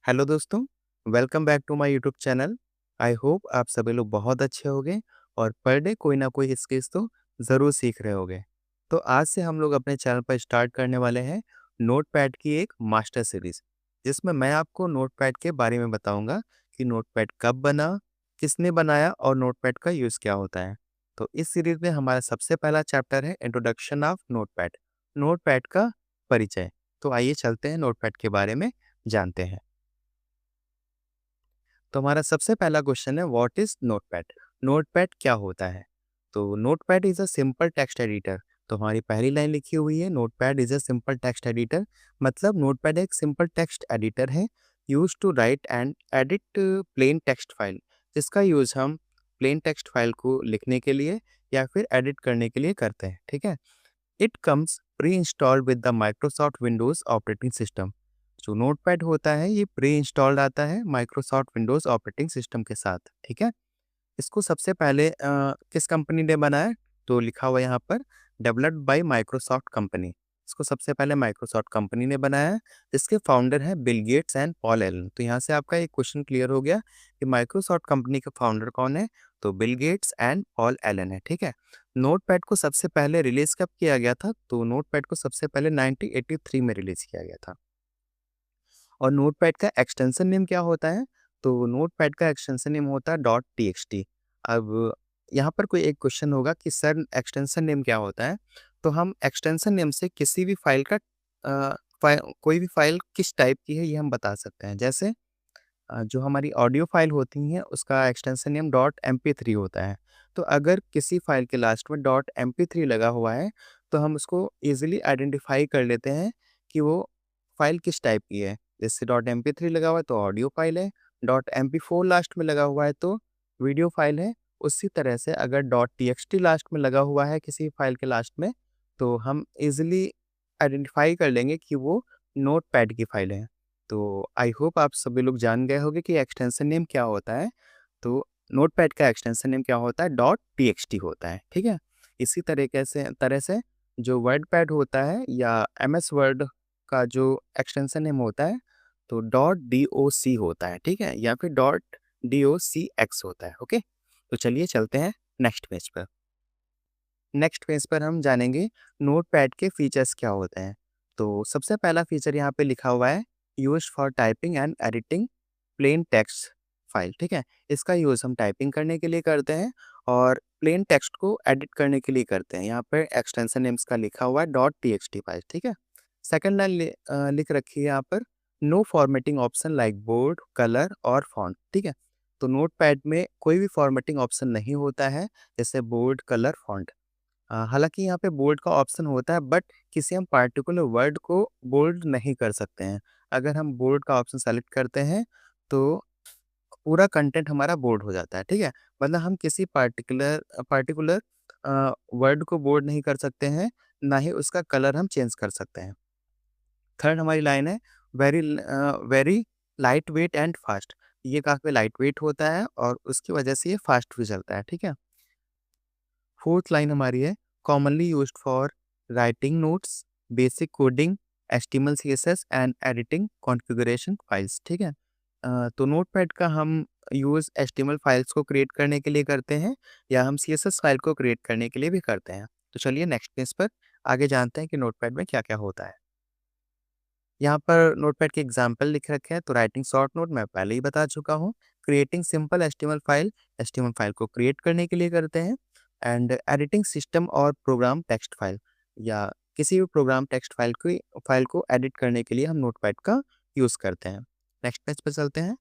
Hello दोस्तों, welcome back to my YouTube channel. I hope आप सभी लोग बहुत अच्छे होंगे और पर डे कोई ना कोई स्किल्स तो ज़रूर सीख रहे होंगे। तो आज से हम लोग अपने चैनल पर स्टार्ट करने वाले हैं नोटपैड की एक मास्टर सीरीज़, जिसमें मैं आपको नोटपैड के बारे में बताऊंगा कि नोटपैड कब बना, किसने बनाया और नोटपैड का यूज़ क्या होता है। तो इस सीरीज़ में हमारा सबसे पहला चैप्टर है इंट्रोडक्शन ऑफ नोटपैड, नोटपैड का परिचय। तो आइए चलते हैं नोटपैड के बारे में जानते हैं। तो हमारा सबसे पहला क्वेश्चन है व्हाट इज नोटपैड। नोटपैड क्या होता है? तो Notepad is a simple text editor. तो हमारी पहली लाइन लिखी हुई है Notepad is a simple text editor. मतलब नोटपैड एक सिंपल टेक्स्ट एडिटर है use to write and edit plain text file, जिसका यूज हम प्लेन टेक्स्ट फाइल को लिखने के लिए या फिर एडिट करने के लिए करते हैं। ठीक है। It comes pre installed with the Microsoft Windows operating system. जो नोटपैड होता है ये प्री इंस्टॉल्ड आता है माइक्रोसॉफ्ट विंडोज ऑपरेटिंग सिस्टम के साथ। ठीक है। इसको सबसे पहले किस कंपनी ने बनाया? तो लिखा हुआ यहाँ पर डेवलप्ड बाय माइक्रोसॉफ्ट कंपनी। इसको सबसे पहले माइक्रोसॉफ्ट कंपनी ने बनाया है। इसके फाउंडर है Bill Gates and Paul Allen. तो यहाँ से आपका एक क्वेश्चन क्लियर हो गया कि माइक्रोसॉफ्ट कंपनी का फाउंडर कौन है। तो Bill Gates and Paul Allen है। ठीक है। नोटपैड को सबसे पहले रिलीज कब किया गया था? तो नोटपैड को सबसे पहले 1983 में रिलीज किया गया था। और नोटपैड का एक्सटेंशन नेम क्या होता है? तो नोटपैड का एक्सटेंशन नेम होता है डॉट टीएक्सटी। अब यहाँ पर कोई एक क्वेश्चन होगा कि सर एक्सटेंशन नेम क्या होता है? तो हम एक्सटेंशन नेम से किसी भी फाइल का कोई भी फाइल किस टाइप की है ये हम बता सकते हैं। जैसे जो हमारी ऑडियो फाइल होती हैं उसका एक्सटेंशन नेम डॉट MP3 होता है। तो अगर किसी फाइल के लास्ट में डॉट MP3 लगा हुआ है तो हम उसको ईजिली आइडेंटिफाई कर लेते हैं कि वो फाइल किस टाइप की है। जैसे डॉट MP3 लगा हुआ है तो ऑडियो फाइल है, डॉट MP4 लास्ट में लगा हुआ है तो वीडियो फाइल है। उसी तरह से अगर डॉट TXT लास्ट में लगा हुआ है किसी फाइल के लास्ट में तो हम ईजिली आइडेंटिफाई कर लेंगे कि वो नोटपैड की फाइल है। तो आई होप आप सभी लोग जान गए होंगे कि एक्सटेंशन नेम क्या होता है। तो नोटपैड का एक्सटेंशन नेम क्या होता है? डॉट टीएक्सटी होता है। ठीक है। इसी तरीके से जो वर्ड पैड होता है या MS वर्ड का जो एक्सटेंशन नेम होता है तो डॉट DOC होता है। ठीक है। या फिर डॉट DOCX होता है। ओके। तो चलिए चलते हैं नेक्स्ट पेज पर। नेक्स्ट पेज पर हम जानेंगे नोटपैड के फीचर्स क्या होते हैं। तो सबसे पहला फीचर यहाँ पे लिखा हुआ है use for typing and editing plane text file. ठीक है। इसका यूज़ हम टाइपिंग करने के लिए करते हैं और प्लेन टेक्स्ट को एडिट करने के लिए करते हैं। यहाँ पर एक्सटेंशन नेम्स का लिखा हुआ है डॉट TXT फाइल। ठीक है। सेकंड लाइन लिख रखी है यहाँ पर no formatting option like bold colour और फॉन्ट। ठीक है। तो नोटपैड में कोई भी फॉर्मेटिंग ऑप्शन नहीं होता है जैसे बोर्ड कलर फॉन्ट। हालाँकि यहाँ पे बोल्ड का ऑप्शन होता है बट किसी हम पार्टिकुलर वर्ड को बोल्ड नहीं कर सकते हैं। अगर हम बोल्ड का ऑप्शन सेलेक्ट करते हैं तो पूरा कंटेंट हमारा बोल्ड हो जाता है। ठीक है। मतलब हम किसी पार्टिकुलर वर्ड को बोल्ड नहीं कर सकते हैं, ना ही उसका कलर हम चेंज कर सकते हैं। थर्ड हमारी लाइन है very light weight and fast. ये काफ़ी लाइट वेट होता है और उसकी वजह से ये फास्ट भी चलता है। ठीक है। फोर्थ लाइन हमारी है commonly used for writing notes basic coding HTML CSS and editing configuration files. ठीक है। तो नोटपैड का हम यूज़ HTML फाइल्स को क्रिएट करने के लिए करते हैं या हम CSS फाइल को क्रिएट करने के लिए भी करते हैं। तो चलिए नेक्स्ट पेज पर आगे जानते हैं कि नोटपैड में क्या क्या होता है। यहाँ पर नोटपैड के एग्जाम्पल लिख रखे हैं। तो राइटिंग शॉर्ट नोट मैं पहले ही बता चुका हूँ। क्रिएटिंग सिंपल HTML फाइल को क्रिएट करने के लिए करते हैं। एंड एडिटिंग सिस्टम और प्रोग्राम टेक्स्ट फाइल या किसी भी प्रोग्राम टेक्स्ट फाइल को एडिट करने के लिए हम नोटपैड का यूज़ करते हैं। नेक्स्ट पेज पर चलते हैं।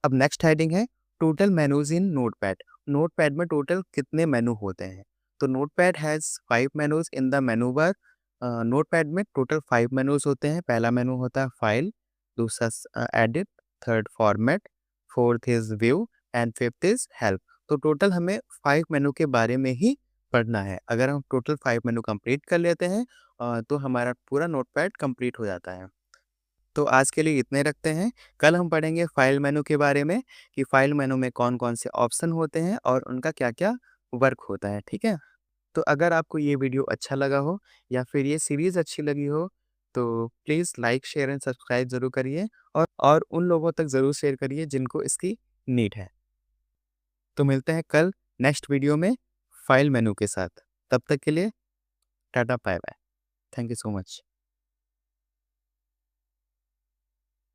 अब नेक्स्ट हेडिंग है टोटल मेनूज इन नोटपैड। नोटपैड में टोटल कितने मेनू होते हैं? तो notepad has 5 menus in the menu bar. Notepad में टोटल 5 मेनूज होते हैं। पहला मेनू होता है फाइल, दूसरा edit, third format, fourth is view and fifth is help. तो टोटल हमें 5 मेनू के बारे में ही पढ़ना है। अगर हम टोटल 5 मेनू कंप्लीट कर लेते हैं तो हमारा पूरा नोटपैड कंप्लीट हो जाता है। तो आज के लिए इतने रखते हैं। कल हम पढ़ेंगे फाइल मेनू के बारे में कि फाइल मेनू में कौन-कौन से ऑप्शन होते हैं और उनका क्या-क्या वर्क होता है। ठीक है? तो अगर आपको ये वीडियो अच्छा लगा हो या फिर ये सीरीज़ अच्छी लगी हो तो please like, share and subscribe ज़रूर करिए और उन लोगों तक ज़रूर शेयर करिए जिनको इसकी नीड है। तो मिलते हैं कल नेक्स्ट वीडियो में फाइल मेनू के साथ। तब तक के लिए tata bye bye. Thank you so much.